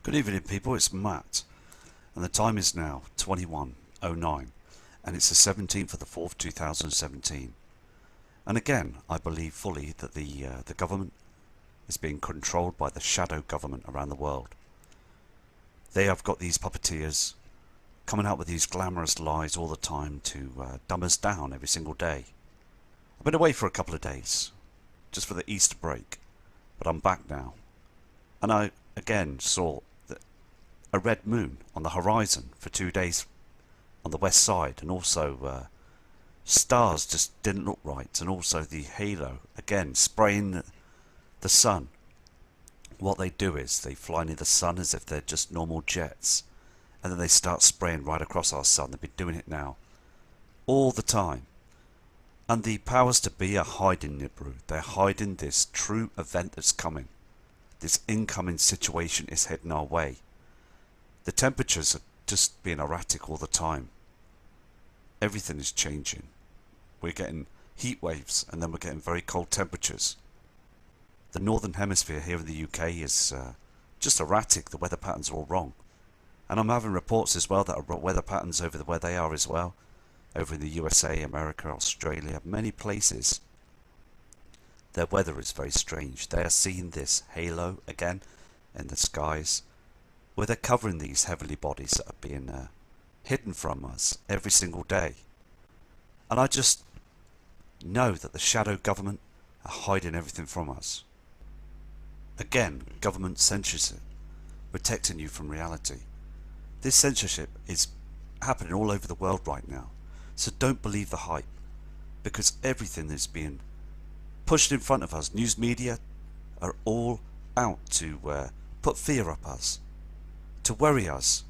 Good evening, people. It's Matt, and the time is now 21:09, and it's the 17th of the 4th, 2017. And again, I believe fully that the government is being controlled by the shadow government around the world. They have got these puppeteers coming out with these glamorous lies all the time to dumb us down every single day. I've been away for a couple of days, just for the Easter break, but I'm back now, and I again saw a red moon on the horizon for 2 days on the west side, and also stars just didn't look right, and also the halo again spraying the sun. What they do is they fly near the sun as if they're just normal jets, and then they start spraying right across our sun. They've been doing it now all the time, and the powers to be are hiding Nibiru. They're hiding this true event that's coming. This incoming situation is heading our way. The temperatures are just being erratic all the time. Everything is changing. We're getting heat waves, and then we're getting very cold temperatures. The northern hemisphere here in the UK is just erratic. The weather patterns are all wrong. And I'm having reports as well that are weather patterns over where they are as well. Over in the USA, America, Australia, many places. Their weather is very strange. They are seeing this halo again in the skies, where they're covering these heavenly bodies that are being hidden from us every single day. And I just know that the shadow government are hiding everything from us. Again, government censorship, protecting you from reality. This censorship is happening all over the world right now. So don't believe the hype, because everything is being pushed in front of us. News media are all out to put fear up us, to worry us.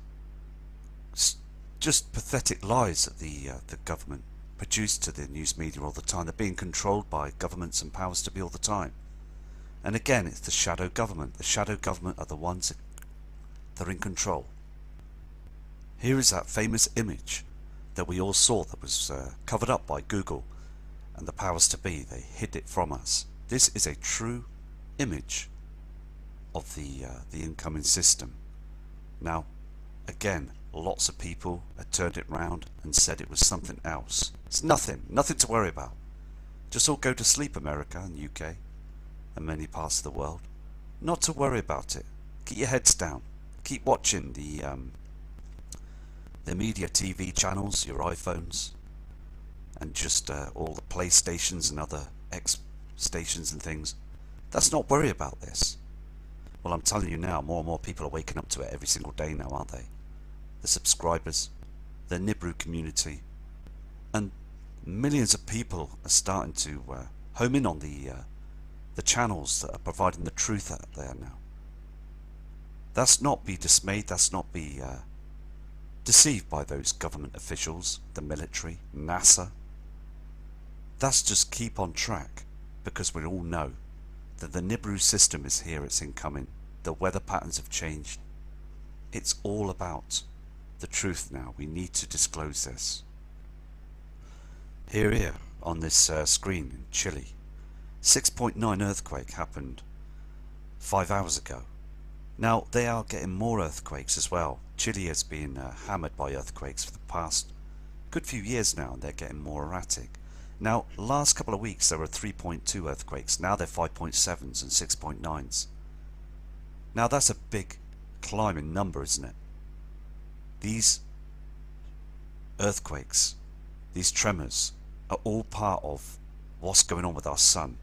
Just pathetic lies that the government produce to the news media all the time. They're being controlled by governments and powers to be all the time. And again, it's the shadow government. The shadow government are the ones that are in control. Here is that famous image that we all saw that was covered up by Google and the powers to be. They hid it from us. This is a true image of the incoming system. Now, again, lots of people had turned it round and said it was something else. It's nothing to worry about. Just all go to sleep, America and UK and many parts of the world. Not to worry about it. Keep your heads down. Keep watching the media TV channels, your iPhones, and just all the PlayStations and other X stations and things. Let's not worry about this. Well, I'm telling you now, more and more people are waking up to it every single day now, aren't they? The subscribers, the Nibiru community, and millions of people are starting to home in on the channels that are providing the truth out there now. Let's not be dismayed. Let's not be deceived by those government officials, the military, NASA. Let's just keep on track, because we all know that the Nibiru system is here, it's incoming. The weather patterns have changed. It's all about the truth now. We need to disclose this. Here on this screen in Chile, 6.9 earthquake happened 5 hours ago. Now they are getting more earthquakes as well. Chile has been hammered by earthquakes for the past good few years now, and they're getting more erratic. Now, last couple of weeks there were 3.2 earthquakes. Now they're 5.7s and 6.9s. Now that's a big climb in number, isn't it? These earthquakes, these tremors, are all part of what's going on with our sun.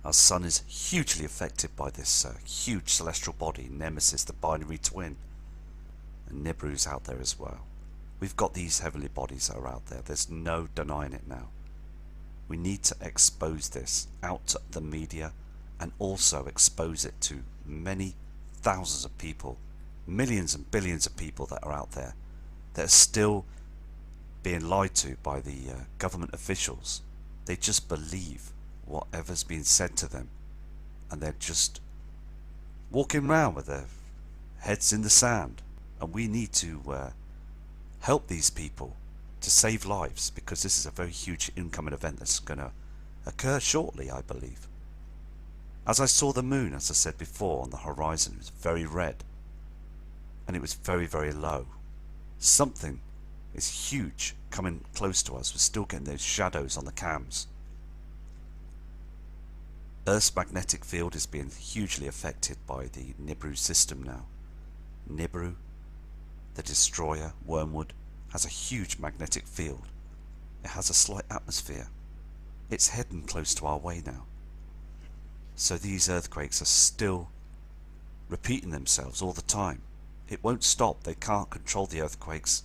Our sun is hugely affected by this huge celestial body, Nemesis, the binary twin. And Nibiru's out there as well. We've got these heavenly bodies that are out there. There's no denying it now. We need to expose this out to the media, and also expose it to many thousands of people, millions and billions of people that are out there that are still being lied to by the government officials. They just believe whatever's being said to them, and they're just walking around with their heads in the sand. And we need to help these people to save lives, because this is a very huge incoming event that's going to occur shortly, I believe. As I saw the moon, as I said before, on the horizon, it was very red. and it was very, very low. Something is huge coming close to us. We're still getting those shadows on the cams. Earth's magnetic field is being hugely affected by the Nibiru system now. Nibiru, the destroyer, Wormwood, has a huge magnetic field. It has a slight atmosphere. It's heading close to our way now. So these earthquakes are still repeating themselves all the time. It won't stop. They can't control the earthquakes.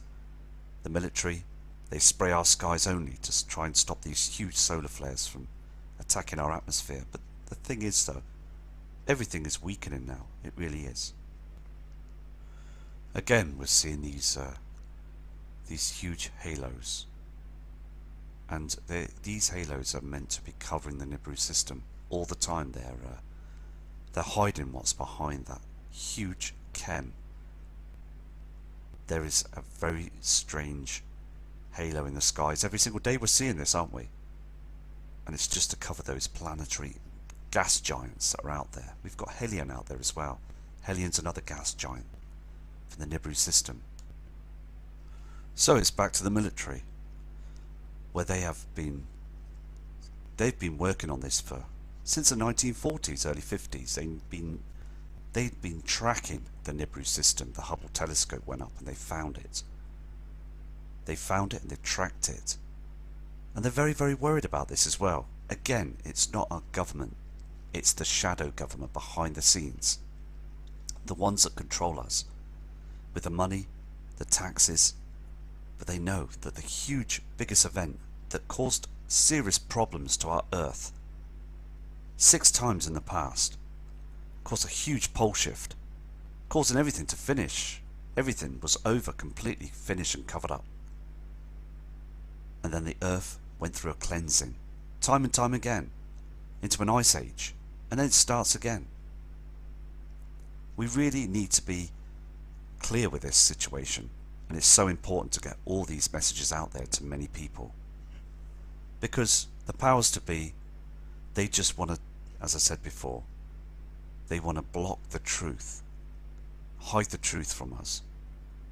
The military, they spray our skies only to try and stop these huge solar flares from attacking our atmosphere. But the thing is though, everything is weakening now. It really is. Again, we're seeing these huge halos. And these halos are meant to be covering the Nibiru system all the time. They're hiding what's behind that huge chem. There is a very strange halo in the skies. Every single day we're seeing this, aren't we? And it's just to cover those planetary gas giants that are out there. We've got Helion out there as well. Helion's another gas giant from the Nibiru system. So it's back to the military, where they've been working on this since the 1940s, early 50s. They'd been tracking the Nibiru system. The Hubble telescope went up and they found it. They found it and they tracked it. And they're very, very worried about this as well. Again, it's not our government. It's the shadow government behind the scenes. The ones that control us. With the money, the taxes. But they know that the huge, biggest event that caused serious problems to our Earth 6 times in the past caused a huge pole shift, causing everything to finish. Everything was over, completely finished and covered up. And then the Earth went through a cleansing, time and time again, into an ice age, and then it starts again. We really need to be clear with this situation, and it's so important to get all these messages out there to many people. Because the powers to be, they just want to, as I said before, they want to block the truth, hide the truth from us,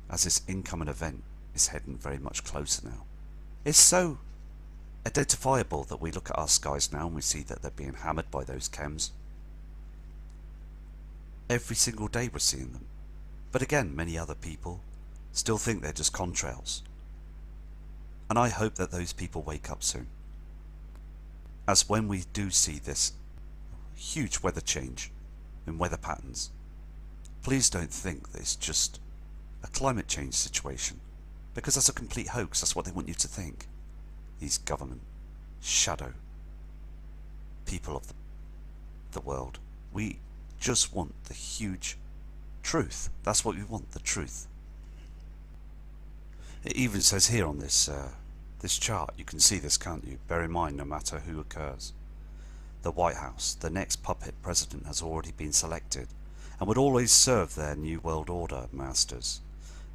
as this incoming event is heading very much closer now. It's so identifiable that we look at our skies now and we see that they're being hammered by those chems. Every single day we're seeing them. But again, many other people still think they're just contrails. And I hope that those people wake up soon. As when we do see this huge weather change in weather patterns, please don't think that it's just a climate change situation, because that's a complete hoax. That's what they want you to think. These government shadow people of the world. We just want the huge truth. That's what we want, the truth. It even says here on this chart, you can see this, can't you? Bear in mind, no matter who occurs. The White House, the next puppet president, has already been selected and would always serve their New World Order masters.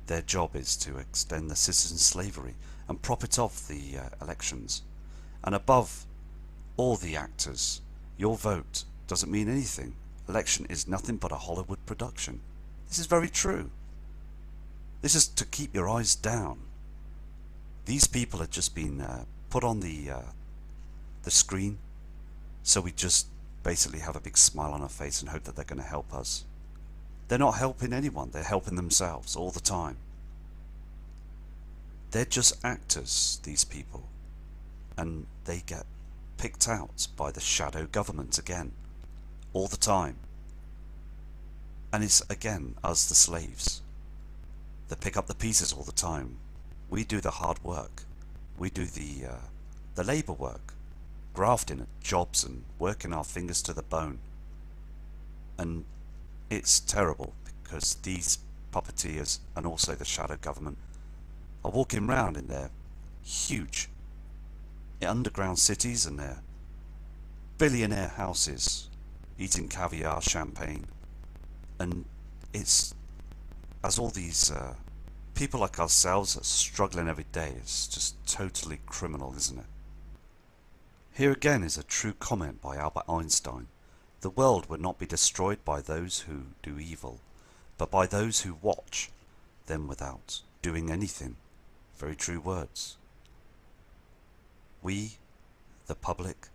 Their job is to extend the citizen slavery and profit off the elections. And above all the actors, your vote doesn't mean anything. Election is nothing but a Hollywood production. This is very true. This is to keep your eyes down. These people have just been put on the screen, so we just basically have a big smile on our face and hope that they're going to help us. They're not helping anyone, they're helping themselves all the time. They're just actors, these people, and they get picked out by the shadow government again, all the time. And it's again us, the slaves, that pick up the pieces all the time. We do the hard work. We do the labour work, grafting at jobs and working our fingers to the bone. And it's terrible because these puppeteers and also the shadow government are walking around in their huge underground cities and their billionaire houses, eating caviar, champagne, and it's as all these people like ourselves are struggling every day. It's just totally criminal, isn't it? Here again is a true comment by Albert Einstein. The world would not be destroyed by those who do evil, but by those who watch them without doing anything. Very true words. We, the public,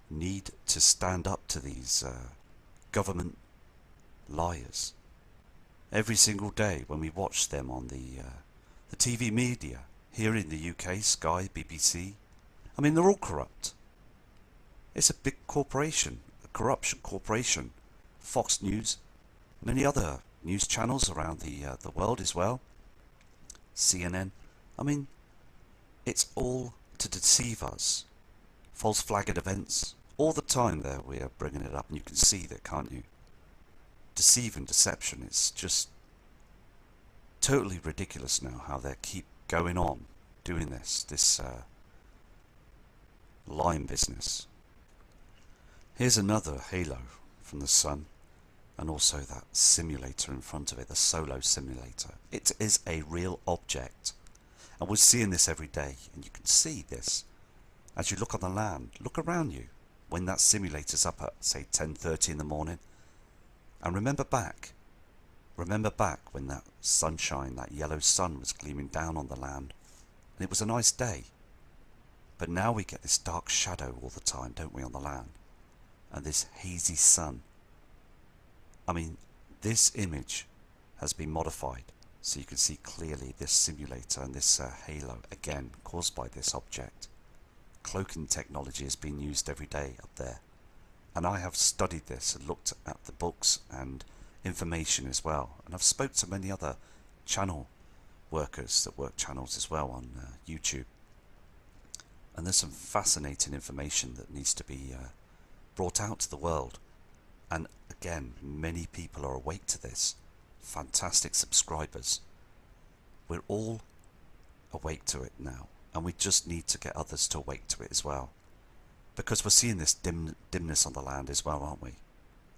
need to stand up to these government liars. Every single day when we watch them on the TV media, here in the UK, Sky, BBC, I mean, they're all corrupt. It's a big corporation, a corruption corporation. Fox News, many other news channels around the world as well. CNN. I mean, it's all to deceive us. False flagged events. All the time there we are bringing it up, and you can see that, can't you? Deceive and deception. It's just totally ridiculous now how they keep going on doing this lying business. Here's another halo from the sun, and also that simulator in front of it, the Solo simulator. It is a real object, and we're seeing this every day, and you can see this as you look on the land. Look around you when that simulator's up at, say, 10:30 in the morning, and remember back when that sunshine, that yellow sun was gleaming down on the land, and it was a nice day. But now we get this dark shadow all the time, don't we, on the land, and this hazy sun. I mean, this image has been modified so you can see clearly this simulator and this halo, again caused by this object. Cloaking technology is being used every day up there, and I have studied this and looked at the books and information as well, and I've spoke to many other channel workers that work channels as well on YouTube, and there's some fascinating information that needs to be brought out to the world. And again, many people are awake to this. Fantastic subscribers. We're all awake to it now, and we just need to get others to awake to it as well, because we're seeing this dimness on the land as well, aren't we?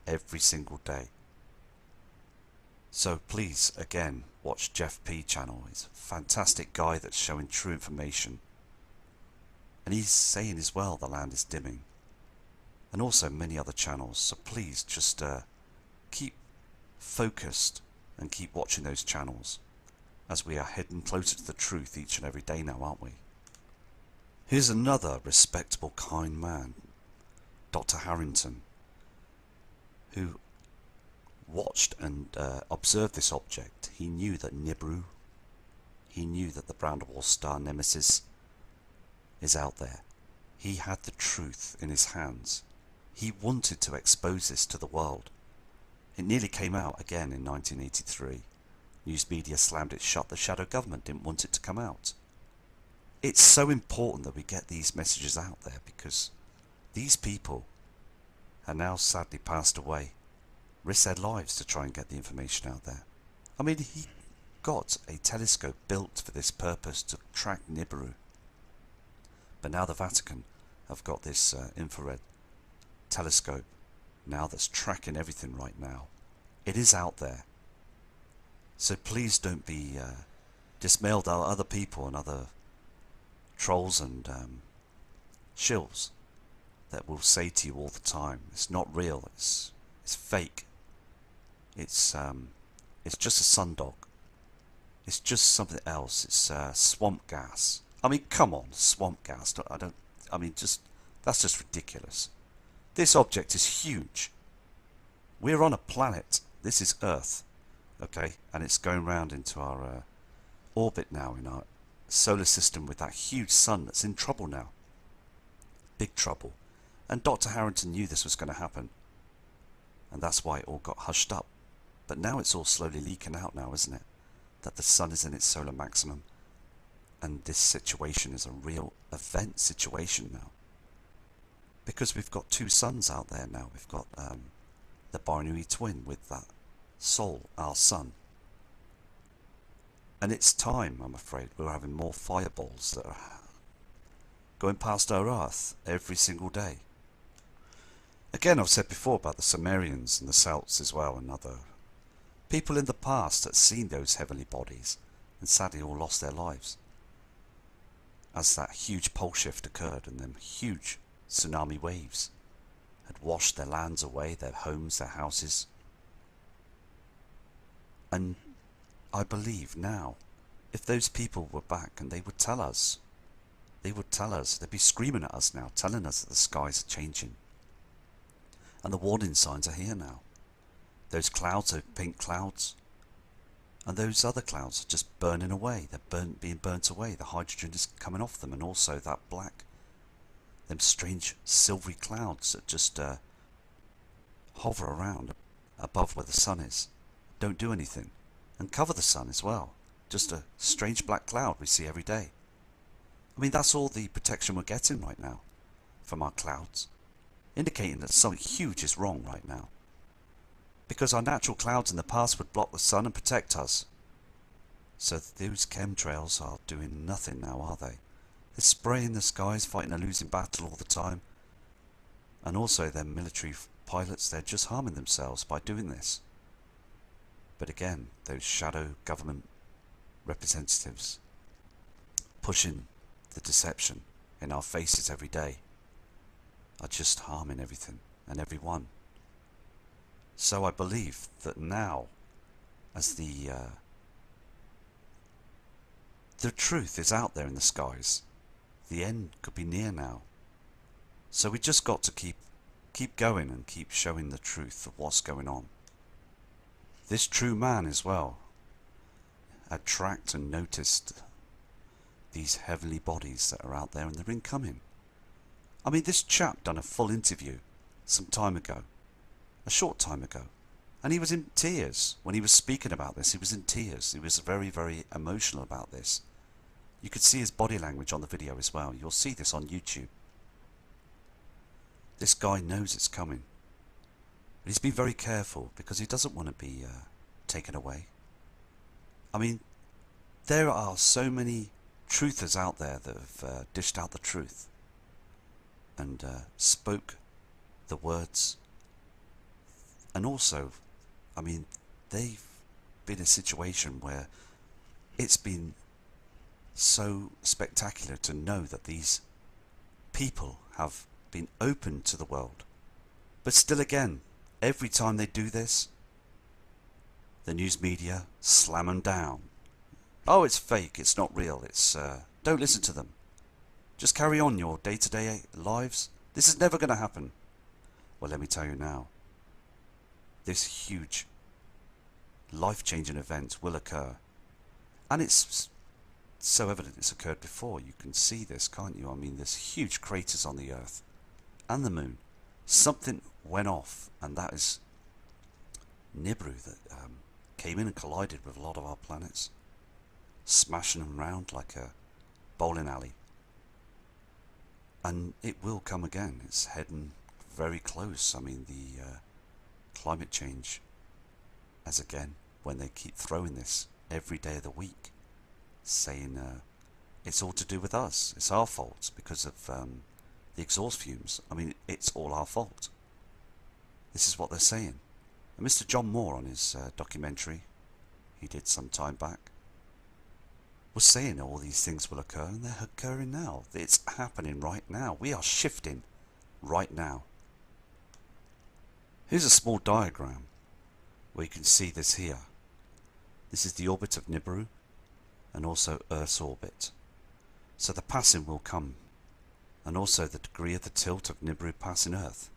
Every single day. So please, again, watch Jeff P channel. He's a fantastic guy that's showing true information, and he's saying as well the land is dimming, and also many other channels. So please just keep focused and keep watching those channels, as we are heading closer to the truth each and every day now, aren't we? Here's another respectable, kind man, Dr. Harrington, who watched and observed this object. He knew that Nibiru, he knew that the brown dwarf star Nemesis is out there. He had the truth in his hands. He wanted to expose this to the world. It nearly came out again in 1983. News media slammed it shut. The shadow government didn't want it to come out. It's so important that we get these messages out there, because these people are now sadly passed away, risked their lives to try and get the information out there. I mean, he got a telescope built for this purpose to track Nibiru. But now the Vatican have got this infrared telescope now that's tracking everything right now. It is out there. So please don't be dismayed at other people and other trolls and shills that will say to you all the time, it's not real, it's fake, it's just a sundog, it's just something else, it's swamp gas. I mean, come on, swamp gas. That's just ridiculous. This object is huge. We're on a planet. This is Earth, okay, and it's going round into our orbit now in our solar system with that huge sun that's in trouble now. Big trouble. And Dr. Harrington knew this was going to happen, and that's why it all got hushed up. But now it's all slowly leaking out now, isn't it? That the sun is in its solar maximum, and this situation is a real event situation now. Because we've got two suns out there now. We've got the binary twin with that Sol, our sun. And it's time, I'm afraid, we're having more fireballs that are going past our Earth every single day. Again, I've said before about the Sumerians and the Celts as well, and other people in the past that seen those heavenly bodies, and sadly all lost their lives as that huge pole shift occurred, and them huge tsunami waves had washed their lands away, their homes, their houses. And I believe now, if those people were back and they would tell us, they'd be screaming at us now, telling us that the skies are changing. And the warning signs are here now. Those clouds are pink clouds. And those other clouds are just burning away. They're being burnt away. The hydrogen is coming off them. And also that black, them strange silvery clouds that just hover around above where the sun is. Don't do anything. And cover the sun as well. Just a strange black cloud we see every day. I mean, that's all the protection we're getting right now from our clouds. Indicating that something huge is wrong right now. Because our natural clouds in the past would block the sun and protect us. So those chemtrails are doing nothing now, are they? They're spraying the skies, fighting a losing battle all the time. And also their military pilots, they're just harming themselves by doing this. But again, those shadow government representatives pushing the deception in our faces every day are just harming everything and everyone. So I believe that now, as the truth is out there in the skies, the end could be near now. So we just got to keep going and keep showing the truth of what's going on. This true man as well had tracked and noticed these heavenly bodies that are out there, and they're incoming. I mean, this chap done a full interview some time ago, a short time ago, and he was in tears when he was speaking about this. He was in tears. He was very, very emotional about this. You could see his body language on the video as well. You'll see this on YouTube. This guy knows it's coming. But he's been very careful because he doesn't want to be taken away. I mean, there are so many truthers out there that have dished out the truth and spoke the words. And also, I mean, they've been in a situation where it's been so spectacular to know that these people have been open to the world. But still again, every time they do this, the news media slam them down. Oh, it's fake, it's not real, it's don't listen to them. Just carry on your day-to-day lives. This is never going to happen. Well, let me tell you now, this huge life-changing event will occur. And it's so evident it's occurred before. You can see this, can't you? I mean, there's huge craters on the Earth and the Moon. Something went off, and that is Nibiru that came in and collided with a lot of our planets, smashing them around like a bowling alley. And it will come again. It's heading very close. I mean, the climate change, as again, when they keep throwing this every day of the week, saying it's all to do with us, it's our fault because of the exhaust fumes. I mean, it's all our fault. This is what they're saying. And Mr. John Moore, on his documentary he did some time back, was saying all these things will occur, and they're occurring now. It's happening right now. We are shifting right now. Here's a small diagram where you can see this here. This is the orbit of Nibiru and also Earth's orbit. So the passing will come, and also the degree of the tilt of Nibiru passing Earth.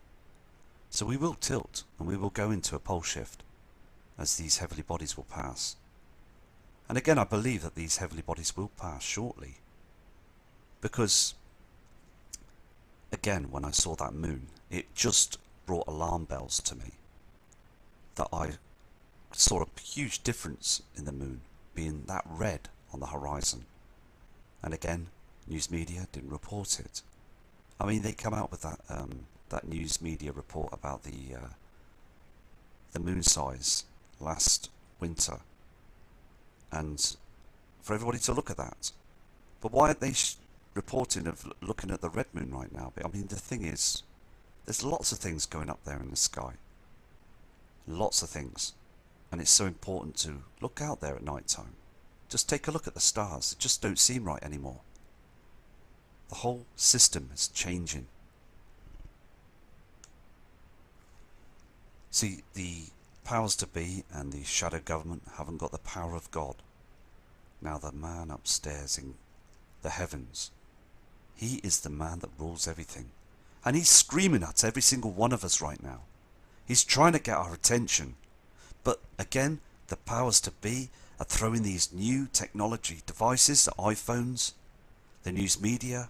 So we will tilt and we will go into a pole shift as these heavenly bodies will pass. And again, I believe that these heavenly bodies will pass shortly, because again, when I saw that moon, it just brought alarm bells to me that I saw a huge difference in the moon being that red on the horizon. And again, news media didn't report it. I mean, they come out with that news media report about the moon size last winter, and for everybody to look at that. But why aren't they reporting of looking at the red moon right now? But I mean, the thing is, there's lots of things going up there in the sky. Lots of things. And it's so important to look out there at night time. Just take a look at the stars. They just don't seem right anymore. The whole system is changing. See, the powers to be and the shadow government haven't got the power of God. Now the man upstairs in the heavens, he is the man that rules everything. And he's screaming at every single one of us right now. He's trying to get our attention. But again, the powers to be are throwing these new technology devices, the iPhones, the news media,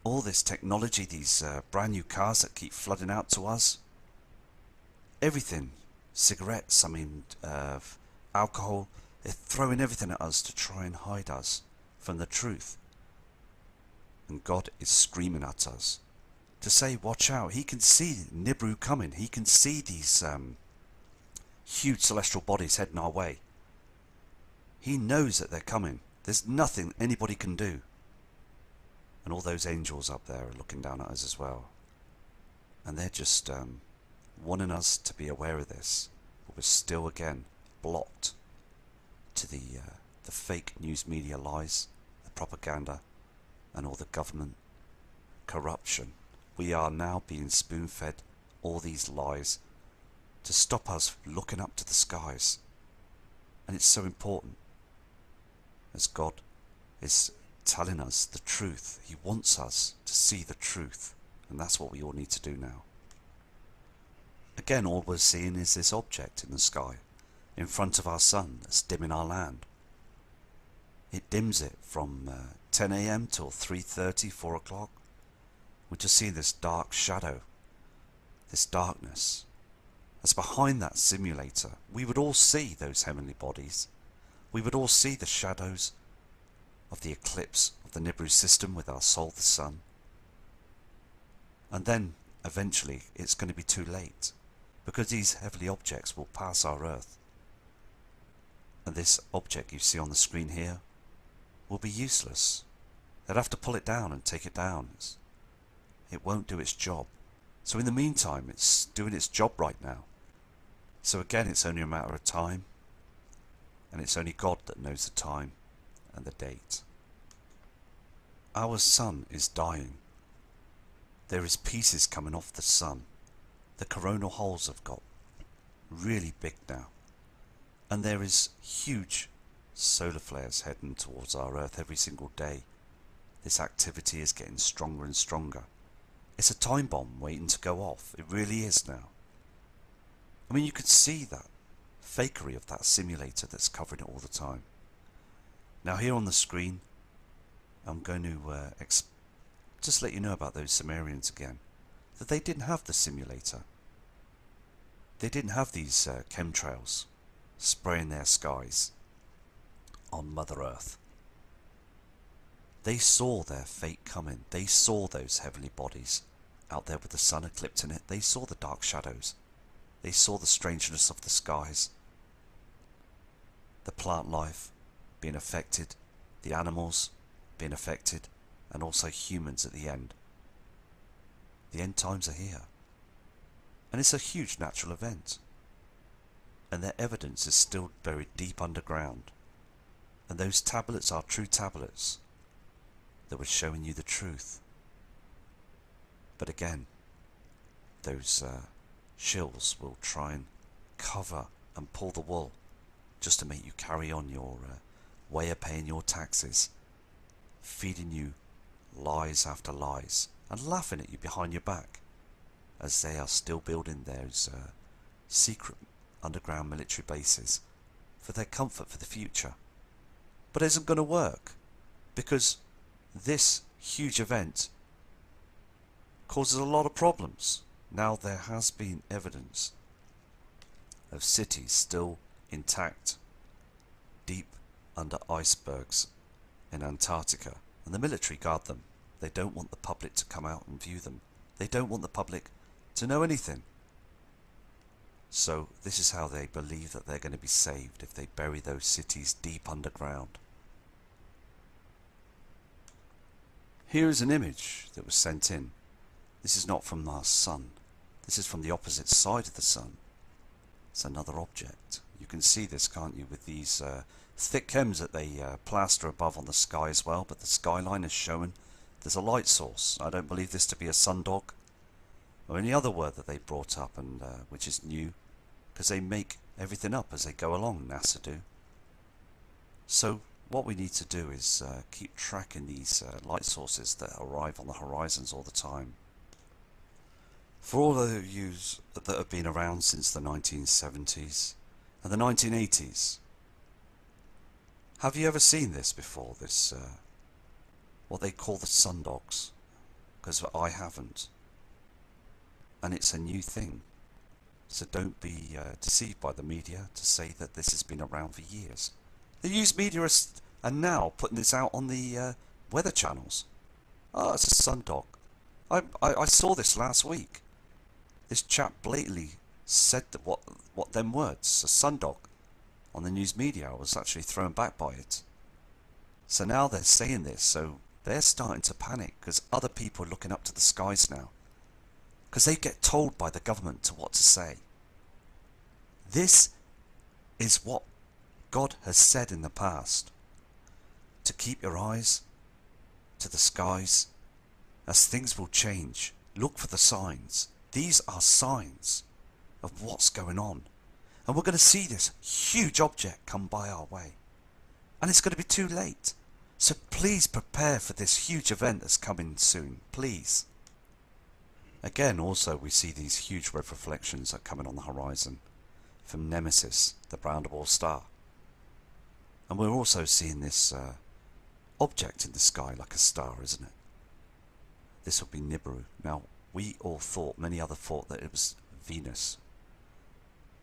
all this technology, these brand new cars that keep flooding out to us. Everything, cigarettes, alcohol, they're throwing everything at us to try and hide us from the truth. And God is screaming at us to say, watch out. He can see Nibiru coming. He can see these huge celestial bodies heading our way. He knows that they're coming. There's nothing anybody can do. And all those angels up there are looking down at us as well. And they're just wanting us to be aware of this. But we're still, again, blocked to the fake news media lies, the propaganda, and all the government corruption. We are now being spoon-fed all these lies to stop us looking up to the skies. And it's so important, as God is telling us the truth. He wants us to see the truth, and that's what we all need to do now. Again, all we're seeing is this object in the sky in front of our sun that's dimming our land. It dims it from 10 a.m. till 3:30, 4 o'clock. We're just seeing this dark shadow, this darkness. As behind that simulator, we would all see those heavenly bodies. We would all see the shadows of the eclipse of the Nibiru system with our soul, the sun. And then, eventually, it's going to be too late, because these heavenly objects will pass our Earth. And this object you see on the screen here will be useless. They'll have to pull it down and take it down. It won't do its job. So in the meantime, it's doing its job right now. So again, it's only a matter of time. And it's only God that knows the time and the date. Our sun is dying. There is pieces coming off the sun. The coronal holes have got really big now. And there is huge solar flares heading towards our Earth every single day. This activity is getting stronger and stronger. It's a time bomb waiting to go off. It really is now. I mean, you could see that fakery of that simulator that's covering it all the time. Now here on the screen, I'm going to just let you know about those Sumerians again. That they didn't have the simulator. They didn't have these chemtrails spraying their skies on Mother Earth. They saw their fate coming. They saw those heavenly bodies out there with the sun eclipsing it. They saw the dark shadows. They saw the strangeness of the skies. The plant life being affected, the animals being affected, and also humans at the end. The end times are here. And it's a huge natural event. And their evidence is still buried deep underground. And those tablets are true tablets that were showing you the truth. But again, those shills will try and cover and pull the wool just to make you carry on your way of paying your taxes, feeding you lies after lies and laughing at you behind your back as they are still building those secret underground military bases for their comfort for the future. But it isn't going to work, because this huge event causes a lot of problems. Now there has been evidence of cities still intact deep under icebergs in Antarctica, and the military guard them. They don't want the public to come out and view them. They don't want the public to know anything. So this is how they believe that they're going to be saved, if they bury those cities deep underground. Here is an image that was sent in. This is not from our sun. This is from the opposite side of the sun. It's another object. You can see this, can't you, with these thick chems that they plaster above on the sky as well, but the skyline is showing there's a light source. I don't believe this to be a sundog or any other word that they brought up, and which is new, because they make everything up as they go along, NASA do. So what we need to do is keep tracking these light sources that arrive on the horizons all the time. For all of you that have been around since the 1970s and the 1980s, have you ever seen this before, this what they call the sundogs? Because I haven't. And it's a new thing. So don't be deceived by the media to say that this has been around for years. The news media are now putting this out on the weather channels. Oh, it's a sundog. I saw this last week. This chap blatantly said that what them words, a sundog, on the news media. I was actually thrown back by it. So now they're saying this, so they're starting to panic because other people are looking up to the skies now. Because they get told by the government to what to say. This is what God has said in the past. To keep your eyes to the skies as things will change. Look for the signs. These are signs of what's going on. And we're going to see this huge object come by our way. And it's going to be too late. So please prepare for this huge event that's coming soon. Please. Again, also we see these huge red reflections that are coming on the horizon from Nemesis, the brown dwarf star. And we're also seeing this object in the sky like a star, isn't it? This will be Nibiru. Now, we all thought, many others thought that it was Venus.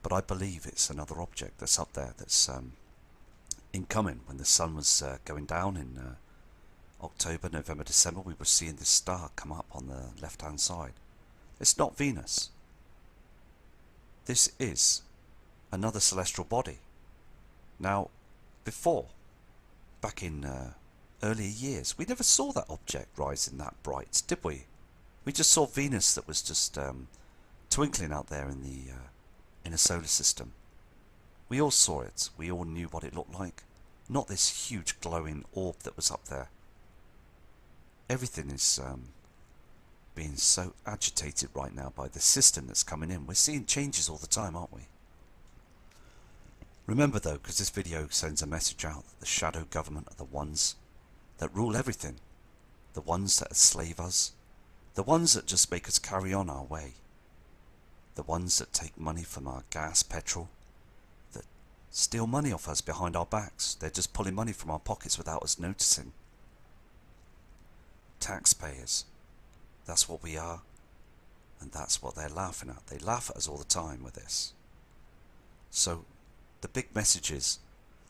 But I believe it's another object that's up there that's incoming. When the sun was going down in October, November, December, we were seeing this star come up on the left-hand side. It's not Venus. This is another celestial body. Now, before, back in earlier years, we never saw that object rising that bright, did we? We just saw Venus that was just twinkling out there in the inner solar system. We all saw it. We all knew what it looked like. Not this huge glowing orb that was up there. Everything is being so agitated right now by the system that's coming in. We're seeing changes all the time, aren't we? Remember though, because this video sends a message out that the shadow government are the ones that rule everything. The ones that enslave us. The ones that just make us carry on our way. The ones that take money from our gas, petrol. That steal money off us behind our backs. They're just pulling money from our pockets without us noticing. Taxpayers. That's what we are. And that's what they're laughing at. They laugh at us all the time with this. So, the big message is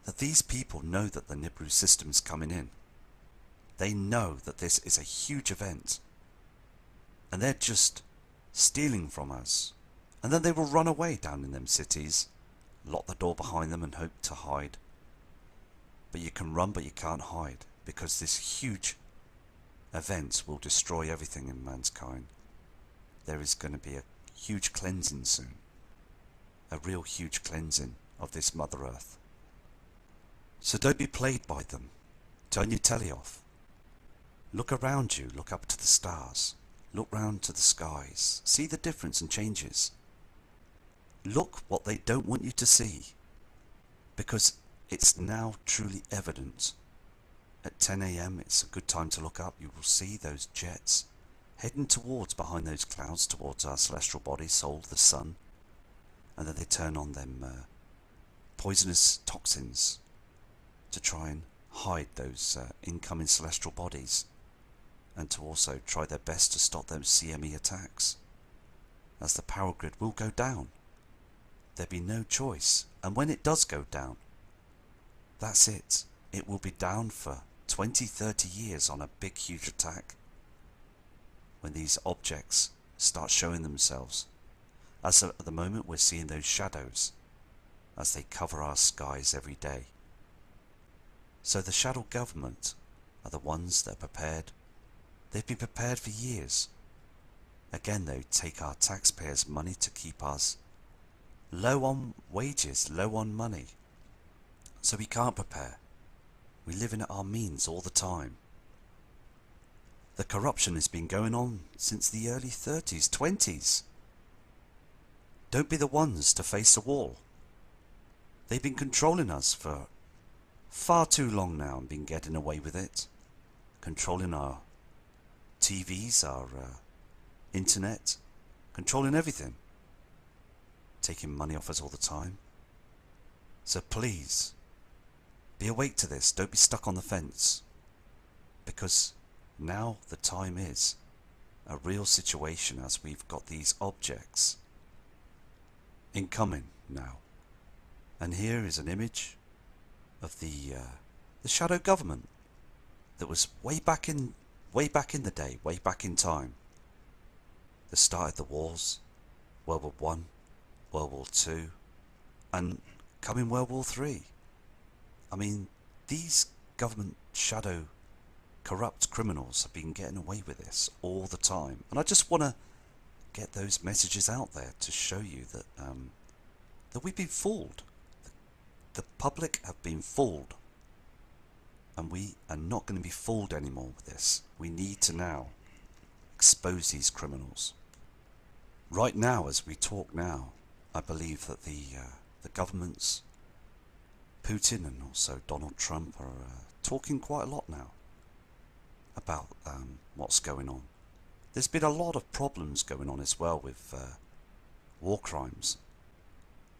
that these people know that the Nibiru system's coming in. They know that this is a huge event. And they're just stealing from us. And then they will run away down in them cities, lock the door behind them and hope to hide. But you can run but you can't hide, because this huge event will destroy everything in mankind. There is going to be a huge cleansing soon. A real huge cleansing of this Mother Earth. So don't be played by them. Turn your telly off. Look around you, look up to the stars. Look round to the skies. See the difference and changes. Look what they don't want you to see. Because it's now truly evident. At 10 AM it's a good time to look up. You will see those jets heading towards, behind those clouds, towards our celestial body, Sol, the sun. And then they turn on them poisonous toxins to try and hide those incoming celestial bodies, and to also try their best to stop those CME attacks, as the power grid will go down. There'll be no choice, and when it does go down, that's it. It will be down for 20-30 years on a big huge attack, when these objects start showing themselves. As at the moment we're seeing those shadows as they cover our skies every day. So the shadow government are the ones that are prepared. They've been prepared for years. Again, they take our taxpayers' money to keep us low on wages, low on money. So we can't prepare. We live in at our means all the time. The corruption has been going on since the early 30s, 20s. Don't be the ones to face the wall. They've been controlling us for far too long now and been getting away with it. Controlling our TVs, our internet, controlling everything. Taking money off us all the time. So please, be awake to this. Don't be stuck on the fence. Because now the time is a real situation, as we've got these objects incoming now. And here is an image of the shadow government that was way back in the day, way back in time. That started the wars, World War One, World War Two, and coming World War Three. I mean, these government shadow corrupt criminals have been getting away with this all the time, and I just want to get those messages out there to show you that that we've been fooled. The public have been fooled, and we are not going to be fooled anymore with this. We need to now expose these criminals. Right now, as we talk now, I believe that the governments, Putin and also Donald Trump, are talking quite a lot now about what's going on. There's been a lot of problems going on as well with war crimes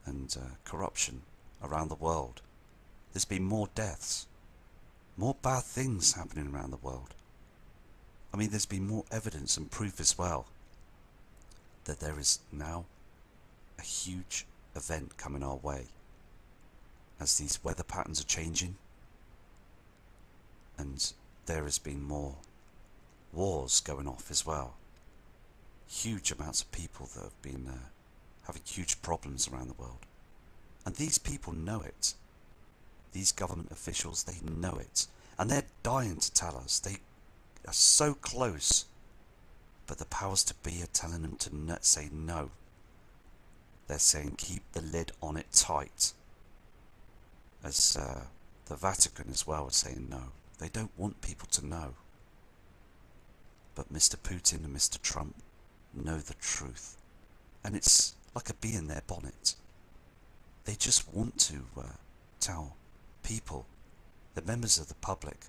and corruption around the world. There's been more deaths, more bad things happening around the world. I mean, there's been more evidence and proof as well that there is now a huge event coming our way as these weather patterns are changing, and there has been more wars going off as well. Huge amounts of people that have been having huge problems around the world. And these people know it. These government officials, they know it. And they're dying to tell us. They are so close. But the powers to be are telling them to say no. They're saying keep the lid on it tight. As the Vatican as well is saying no. They don't want people to know. But Mr. Putin and Mr. Trump know the truth. And it's like a bee in their bonnet. They just want to tell people, the members of the public,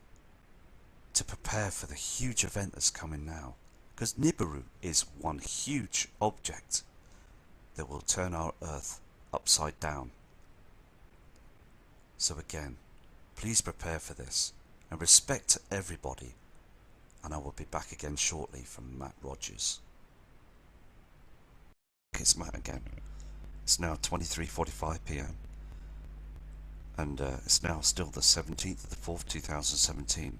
to prepare for the huge event that's coming now. Because Nibiru is one huge object that will turn our Earth upside down. So again, please prepare for this, and respect to everybody, and I will be back again shortly from Matt Rogers. It's Matt again. It's now 23:45 PM, and it's now still the 17th of the 4th, 2017.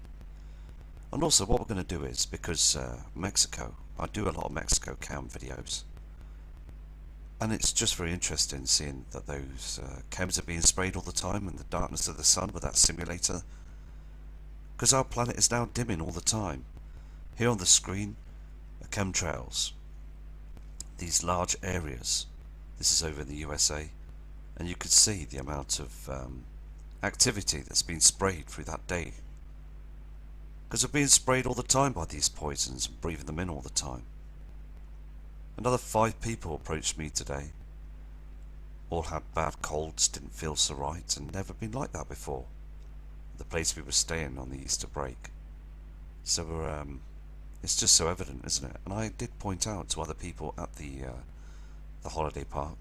And also what we're going to do is, because Mexico, I do a lot of Mexico cam videos, and it's just very interesting seeing that those cams are being sprayed all the time in the darkness of the sun with that simulator, because our planet is now dimming all the time. Here on the screen are chemtrails, these large areas. This is over in the USA, and you could see the amount of activity that's been sprayed through that day. Because we're being sprayed all the time by these poisons and breathing them in all the time. Another 5 people approached me today. All had bad colds, didn't feel so right, and never been like that before. The place we were staying on the Easter break. So it's just so evident, isn't it? And I did point out to other people at the holiday park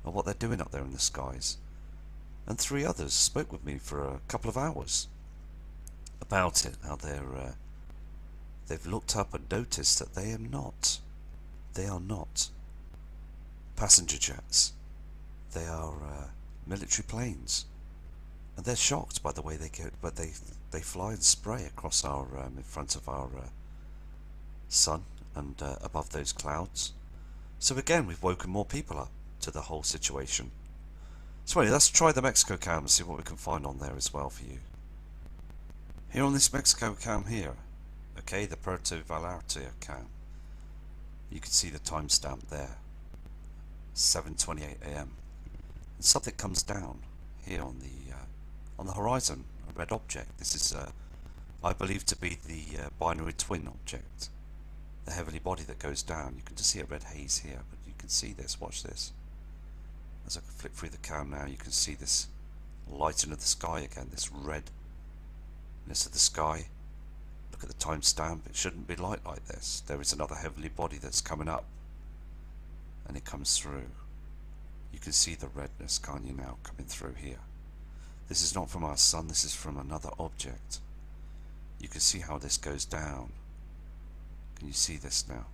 and what they're doing up there in the skies. And 3 others spoke with me for a couple of hours about it, how they've looked up and noticed that they are not passenger jets. They are military planes, and they're shocked by the way they fly and spray across our in front of our sun and above those clouds. So again, we've woken more people up to the whole situation. So anyway, let's try the Mexico cam and see what we can find on there as well for you. Here on this Mexico cam here, okay, the Puerto Vallarta cam, you can see the timestamp there, 7:28 AM. And something comes down here on the horizon, a red object. This is, I believe, to be the binary twin object, the heavenly body that goes down. You can just see a red haze here, but you can see this. Watch this. As I flick through the cam now, you can see this lighting of the sky again, this redness of the sky. Look at the timestamp. It shouldn't be light like this. There is another heavenly body that's coming up, and it comes through. You can see the redness, can't you, now coming through here. This is not from our sun, this is from another object. You can see how this goes down. Can you see this now?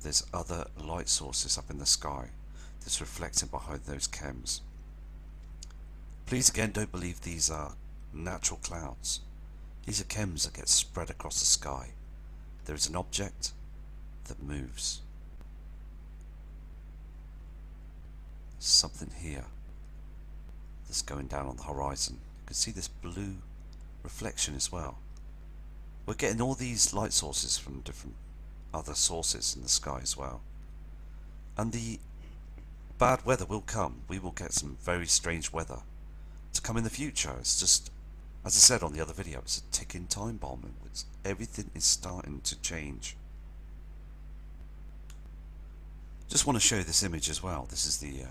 There's other light sources up in the sky that's reflecting behind those chems. Please again, don't believe these are natural clouds. These are chems that get spread across the sky. There is an object that moves. Something here that's going down on the horizon. You can see this blue reflection as well. We're getting all these light sources from different other sources in the sky as well. And the bad weather will come. We will get some very strange weather to come in the future. It's just, as I said on the other video, it's a ticking time bomb. Everything is starting to change. Just want to show you this image as well. This is the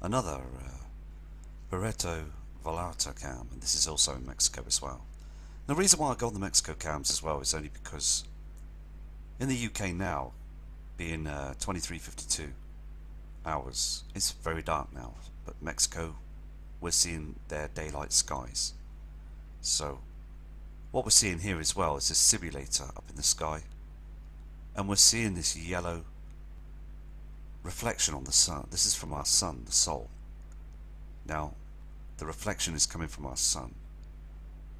another Barreto Volata cam, and this is also in Mexico as well. The reason why I got the Mexico cams as well is only because in the UK now, being 23:52 hours, it's very dark now, but Mexico, we're seeing their daylight skies. So what we're seeing here as well is this simulator up in the sky, and we're seeing this yellow reflection on the sun. This is from our sun, the Sol. Now the reflection is coming from our sun.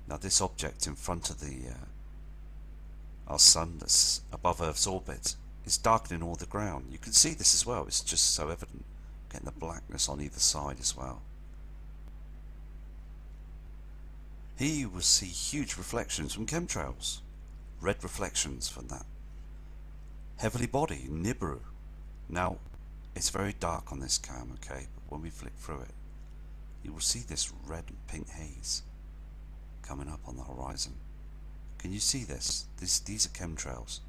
Now this object in front of our sun that's above Earth's orbit is darkening all the ground. You can see this as well. It's just so evident, getting the blackness on either side as well. Here you will see huge reflections from chemtrails, red reflections from that heavenly body, Nibiru. Now it's very dark on this cam, okay, but when we flick through it, you will see this red and pink haze coming up on the horizon. Can you see this? These are chemtrails.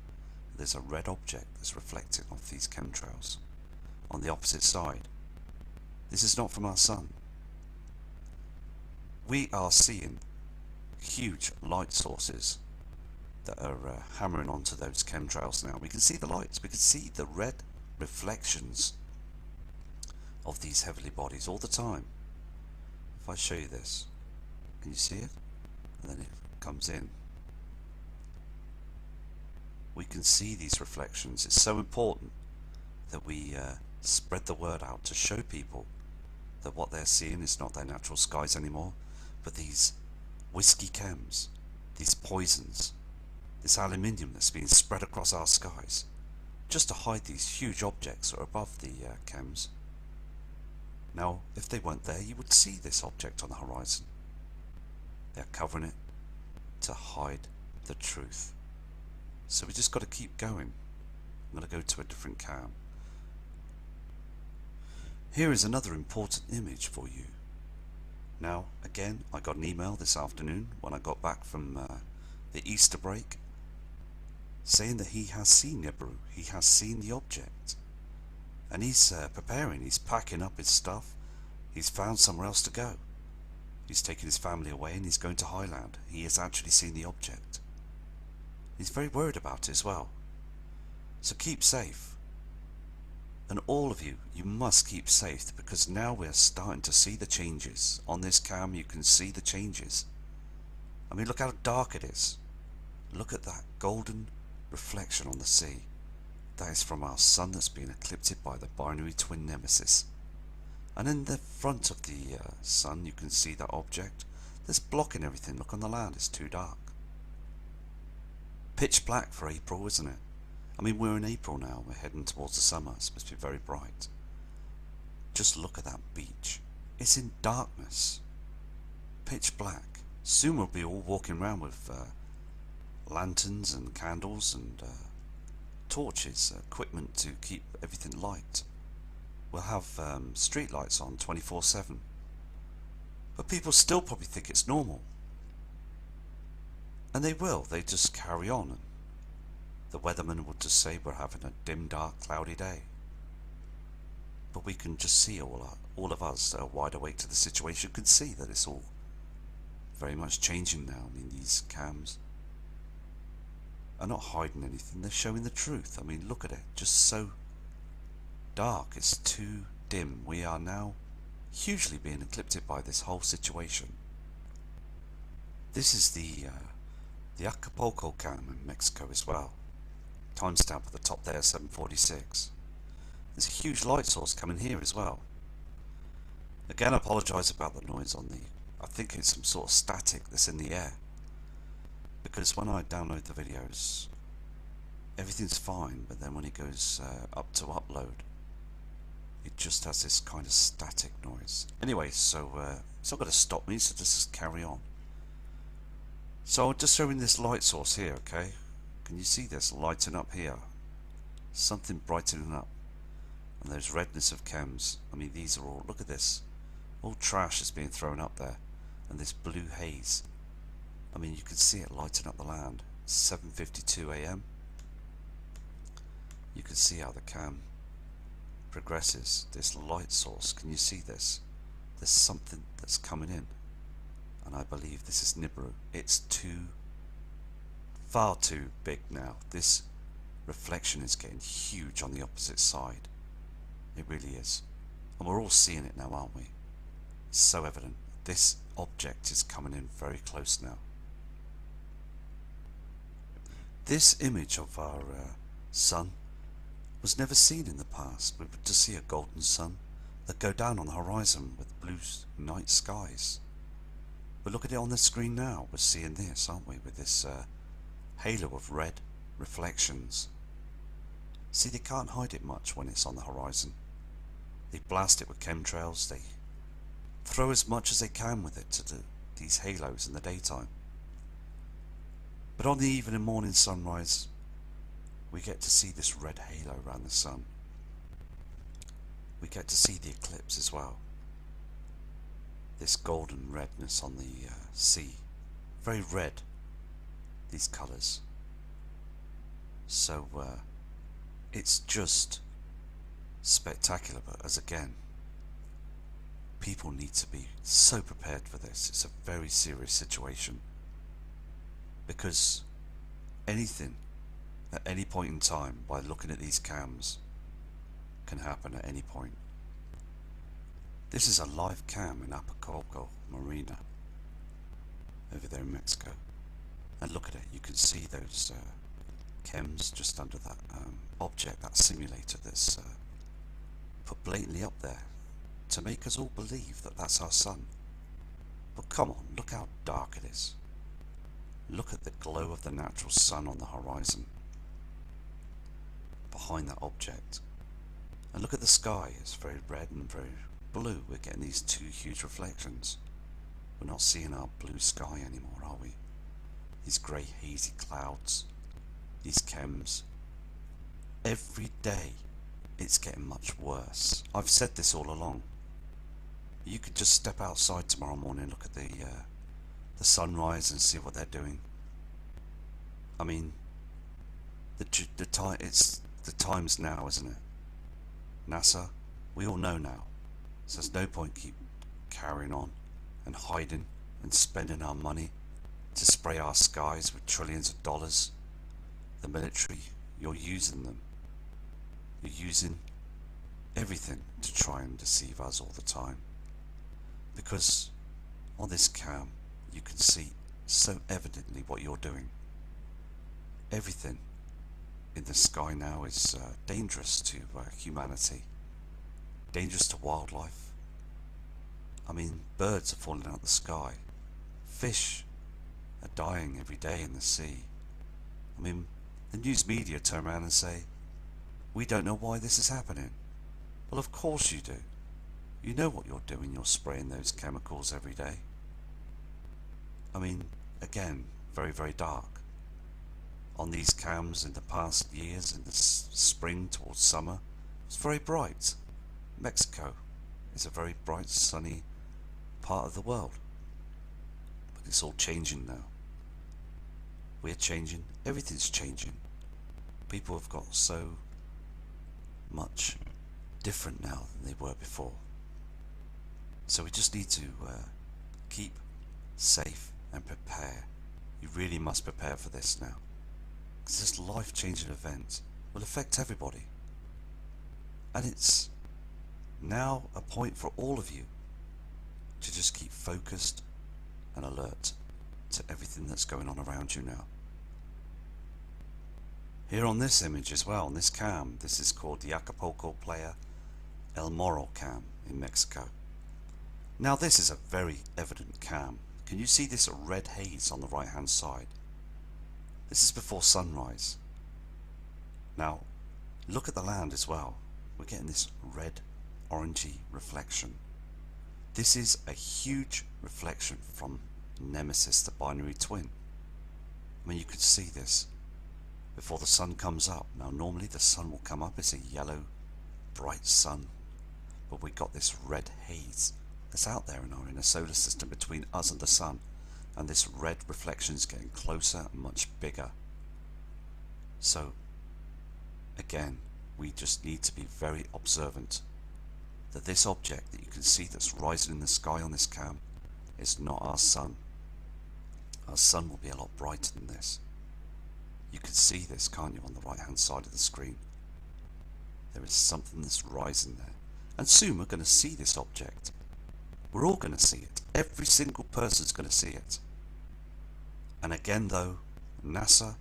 There's a red object that's reflecting off these chemtrails on the opposite side. This is not from our sun. We are seeing huge light sources that are hammering onto those chemtrails now. We can see the lights, we can see the red reflections of these heavenly bodies all the time. If I show you this, can you see it? And then it comes in. We can see these reflections. It's so important that we spread the word out to show people that what they're seeing is not their natural skies anymore, but these whiskey chems, these poisons, this aluminium that's being spread across our skies just to hide these huge objects that are above the chems. Now if they weren't there, you would see this object on the horizon. They're covering it to hide the truth. So we just got to keep going. I'm going to go to a different cam. Here is another important image for you. Now again, I got an email this afternoon when I got back from the Easter break, saying that he has seen Nibiru, he has seen the object, and he's preparing, he's packing up his stuff, he's found somewhere else to go. He's taking his family away and he's going to Highland. He has actually seen the object. He's very worried about it as well. So keep safe. And all of you, you must keep safe, because now we're starting to see the changes. On this cam you can see the changes. I mean, look how dark it is. Look at that golden reflection on the sea. That is from our sun that's been eclipsed by the binary twin nemesis. And in the front of the sun you can see that object that's blocking everything. Look on the land, it's too dark. Pitch black for April, isn't it? I mean, we're in April now, we're heading towards the summer, it's supposed to be very bright. Just look at that beach. It's in darkness. Pitch black. Soon we'll be all walking around with lanterns and candles and torches, equipment to keep everything light. We'll have street lights on 24/7. But people still probably think it's normal. And they will, they just carry on. the weatherman would just say we're having a dim, dark, cloudy day. But we can just see, all of us that are wide awake to the situation can see that it's all very much changing now. I mean, these cams are not hiding anything, they're showing the truth. I mean, look at it, just so dark, it's too dim. We are now hugely being eclipsed by this whole situation. This is the Acapulco cam in Mexico as well. Timestamp at the top there, 7:46. There's a huge light source coming here as well. Again, I apologise about the noise on the, I think it's some sort of static that's in the air. Because when I download the videos, everything's fine, but then when it goes up to upload, it just has this kind of static noise. Anyway, so it's not going to stop me, so just carry on. So I'm just showing this light source here, okay? Can you see this lighting up here? Something brightening up. And those redness of chems. I mean, these are all, look at this. All trash is being thrown up there. And this blue haze. I mean, you can see it lighting up the land. 7:52 AM. You can see how the cam progresses. This light source, can you see this? There's something that's coming in. And I believe this is Nibiru. It's far too big now. This reflection is getting huge on the opposite side. It really is. And we're all seeing it now, aren't we? It's so evident. This object is coming in very close now. This image of our sun was never seen in the past. We would just see a golden sun that go down on the horizon with blue night skies. But look at it on the screen now. We're seeing this, aren't we, with this halo of red reflections. See, they can't hide it much when it's on the horizon. They blast it with chemtrails. They throw as much as they can with it to these halos in the daytime. But on the evening and morning sunrise, we get to see this red halo around the sun. We get to see the eclipse as well. This golden redness on the sea. Very red, these colours. So it's just spectacular, but as again, people need to be so prepared for this. It's a very serious situation. Because anything at any point in time, by looking at these cams, can happen at any point. This is a live cam in Acapulco Marina over there in Mexico, and look at it, you can see those chems just under that object, that simulator that's put blatantly up there to make us all believe that that's our sun. But come on, look how dark it is. Look at the glow of the natural sun on the horizon behind that object. And look at the sky, it's very red and very blue. We're getting these two huge reflections. We're not seeing our blue sky anymore, are we? These grey hazy clouds, these chems. Every day it's getting much worse. I've said this all along. You could just step outside tomorrow morning, look at the sunrise and see what they're doing. I mean, it's the times now, isn't it? NASA, we all know now. So there's no point keep carrying on and hiding and spending our money to spray our skies with trillions of dollars. The military, you're using them. You're using everything to try and deceive us all the time. Because on this cam, you can see so evidently what you're doing. Everything in the sky now is dangerous to humanity, dangerous to wildlife. I mean, birds are falling out of the sky, fish are dying every day in the sea. I mean, the news media turn around and say, we don't know why this is happening. Well, of course you do. You know what you're doing, you're spraying those chemicals every day. I mean, again, very, very dark. On these cams in the past years, in the spring towards summer, it's very bright. Mexico is a very bright, sunny part of the world. But it's all changing now. We're changing, everything's changing. People have got so much different now than they were before. So we just need to keep safe and prepare. You really must prepare for this now, because this life-changing event will affect everybody. And it's now a point for all of you to just keep focused and alert to everything that's going on around you now. Here on this image as well, on this cam, this is called the Acapulco Playa El Morro cam in Mexico. Now this is a very evident cam. Can you see this red haze on the right hand side? This is before sunrise. Now look at the land as well. We're getting this red orangey reflection. This is a huge reflection from Nemesis, the binary twin. I mean, you could see this before the sun comes up. Now normally the sun will come up, it's a yellow bright sun, but we got this red haze that's out there in our inner solar system between us and the sun, and this red reflection is getting closer and much bigger. So again, we just need to be very observant that this object that you can see that's rising in the sky on this cam is not our sun. Our sun will be a lot brighter than this. You can see this, can't you, on the right hand side of the screen? There is something that's rising there, and soon we're going to see this object. We're all going to see it. Every single person's going to see it. And again though, NASA,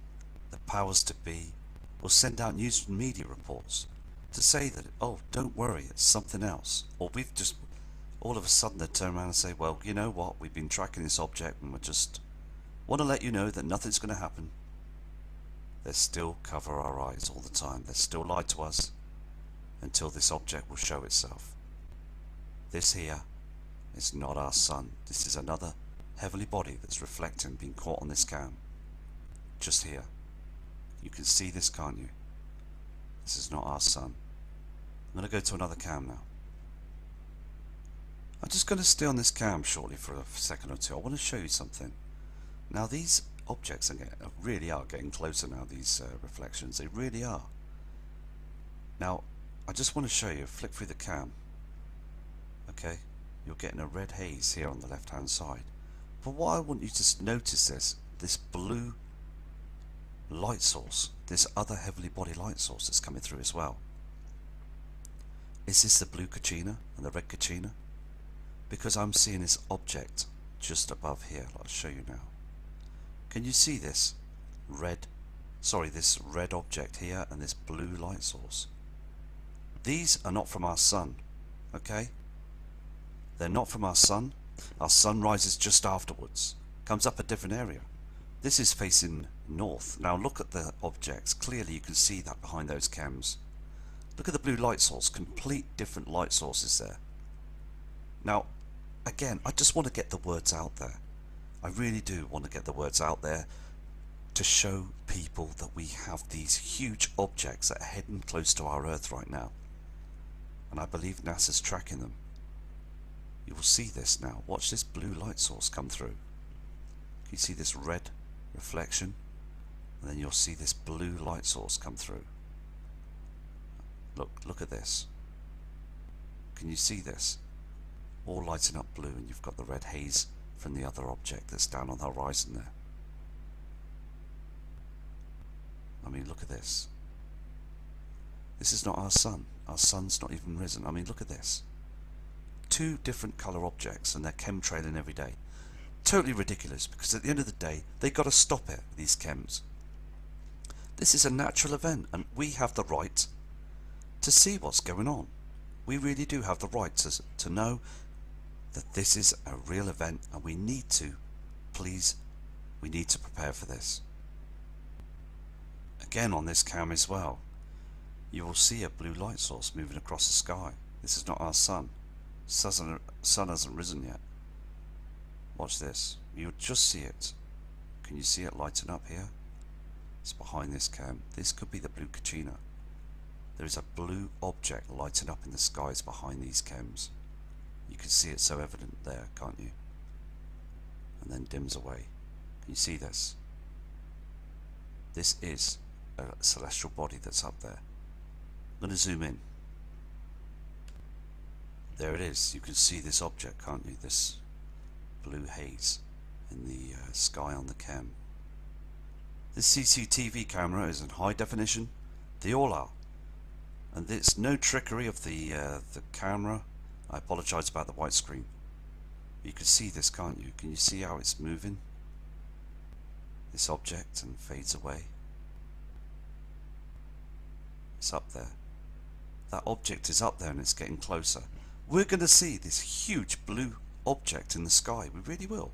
the powers to be, will send out news and media reports to say that, oh, don't worry, it's something else. Or we've just, all of a sudden they turn around and say, well, you know what, we've been tracking this object and we just want to let you know that nothing's going to happen. They still cover our eyes all the time. They still lie to us until this object will show itself. This here is not our sun. This is another heavenly body that's reflecting, being caught on this cam. Just here. You can see this, can't you? This is not our sun. I'm going to go to another cam now. I'm just going to stay on this cam shortly for a second or two. I want to show you something. Now these objects really are getting closer now, these reflections. They really are. Now I just want to show you, flick through the cam. Okay, you're getting a red haze here on the left hand side. But what I want you to notice is this blue light source, this other heavenly body light source that's coming through as well. Is this the blue Kachina and the red Kachina? Because I'm seeing this object just above here. I'll show you now. Can you see this this red object here and this blue light source? These are not from our sun, okay? They're not from our sun. Our sun rises just afterwards, comes up a different area. This is facing north. Now look at the objects. Clearly you can see that behind those cams. Look at the blue light source. Complete different light sources there. Now again, I just want to get the words out there. I really do want to get the words out there to show people that we have these huge objects that are heading close to our Earth right now. And I believe NASA's tracking them. You will see this now. Watch this blue light source come through. You see this red reflection, and then you'll see this blue light source come through. Look at this. Can you see this? All lighting up blue, and you've got the red haze from the other object that's down on the horizon there. I mean, look at this. This is not our sun. Our sun's not even risen. I mean, look at this. Two different colour objects, and they're chemtrailing every day. Totally ridiculous, because at the end of the day, they've got to stop it, these chems. This is a natural event, and we have the right to see what's going on. We really do have the right to know that this is a real event, and we need to, please, we need to prepare for this. Again on this cam as well, you will see a blue light source moving across the sky. This is not our sun. Sun hasn't risen yet. Watch this. You'll just see it. Can you see it lighting up here? It's behind this cam. This could be the blue Kachina. There is a blue object lighting up in the skies behind these chems. You can see it so evident there, can't you? And then dims away. Can you see this? This is a celestial body that's up there. I'm going to zoom in. There it is. You can see this object, can't you? This blue haze in the sky on the cam. This CCTV camera is in high definition. They all are. And it's no trickery of the camera. I apologise about the white screen. You can see this, can't you? Can you see how it's moving? This object and fades away. It's up there. That object is up there and it's getting closer. We're going to see this huge blue object in the sky. We really will.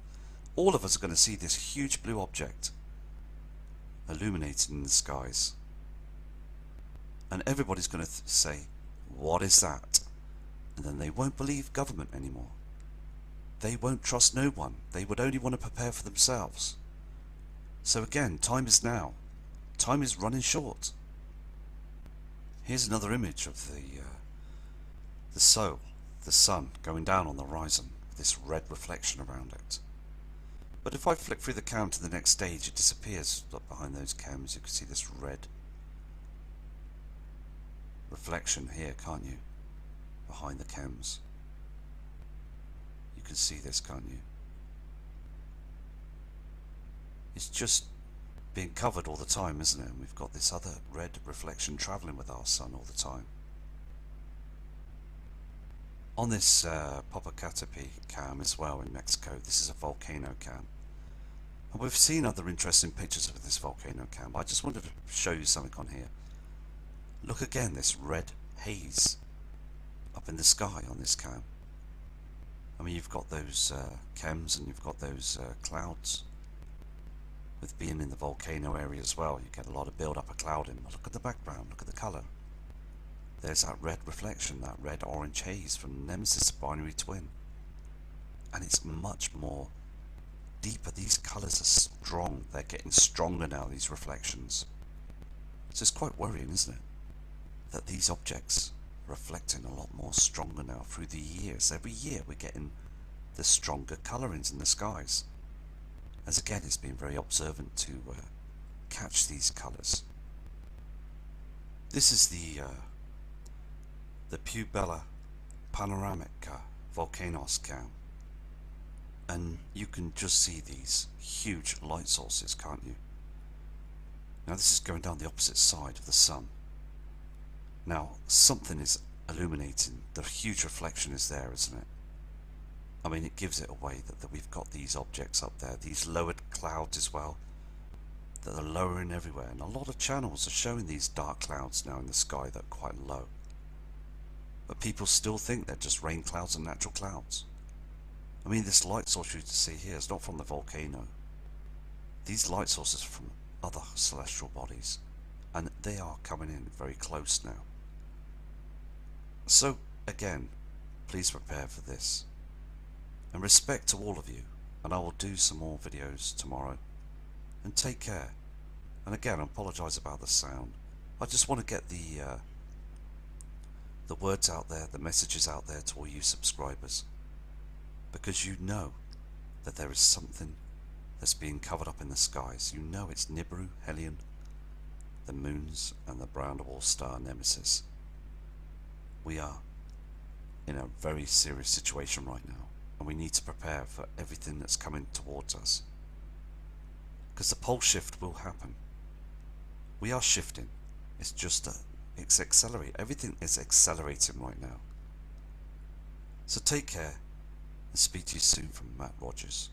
All of us are going to see this huge blue object illuminating in the skies. And everybody's going to say, what is that? And then they won't believe government anymore. They won't trust no one. They would only want to prepare for themselves. So again, time is now. Time is running short. Here's another image of the sun going down on the horizon with this red reflection around it. But if I flick through the cam to the next stage, it disappears. Look behind those cams, you can see this red reflection here, can't you? Behind the cams. You can see this, can't you? It's just being covered all the time, isn't it? And we've got this other red reflection travelling with our sun all the time. On this Popocatépetl cam as well in Mexico, this is a volcano cam. And we've seen other interesting pictures of this volcano cam, but I just wanted to show you something on here. Look again, this red haze up in the sky on this cam. I mean, you've got those chems and you've got those clouds. With being in the volcano area as well, you get a lot of build-up of clouding. But look at the background, look at the colour. There's that red reflection, that red-orange haze from Nemesis binary twin. And it's much more deeper. These colours are strong. They're getting stronger now, these reflections. So it's quite worrying, isn't it? That these objects are reflecting a lot more stronger now through the years. Every year we're getting the stronger colourings in the skies. As again, it's been very observant to catch these colours. This is the Pubella panoramic volcanoes cam, and you can just see these huge light sources, can't you? Now this is going down the opposite side of the sun. Now something is illuminating. The huge reflection is there, isn't it? I mean, it gives it away that we've got these objects up there, these lowered clouds as well, that are lowering everywhere. And a lot of channels are showing these dark clouds now in the sky that are quite low. But people still think they're just rain clouds and natural clouds. I mean, this light source you see here is not from the volcano. These light sources are from other celestial bodies, and they are coming in very close now. So, again, please prepare for this. And respect to all of you, and I will do some more videos tomorrow. And take care. And again, I apologise about the sound. I just want to get the words out there, the messages out there to all you subscribers, because you know that there is something that's being covered up in the skies. You know it's Nibiru, Helion, the moons, and the brown dwarf star Nemesis. We are in a very serious situation right now. And we need to prepare for everything that's coming towards us. Because the pole shift will happen. We are shifting. It's just it's accelerating. Everything is accelerating right now. So take care and speak to you soon from Matt Rogers.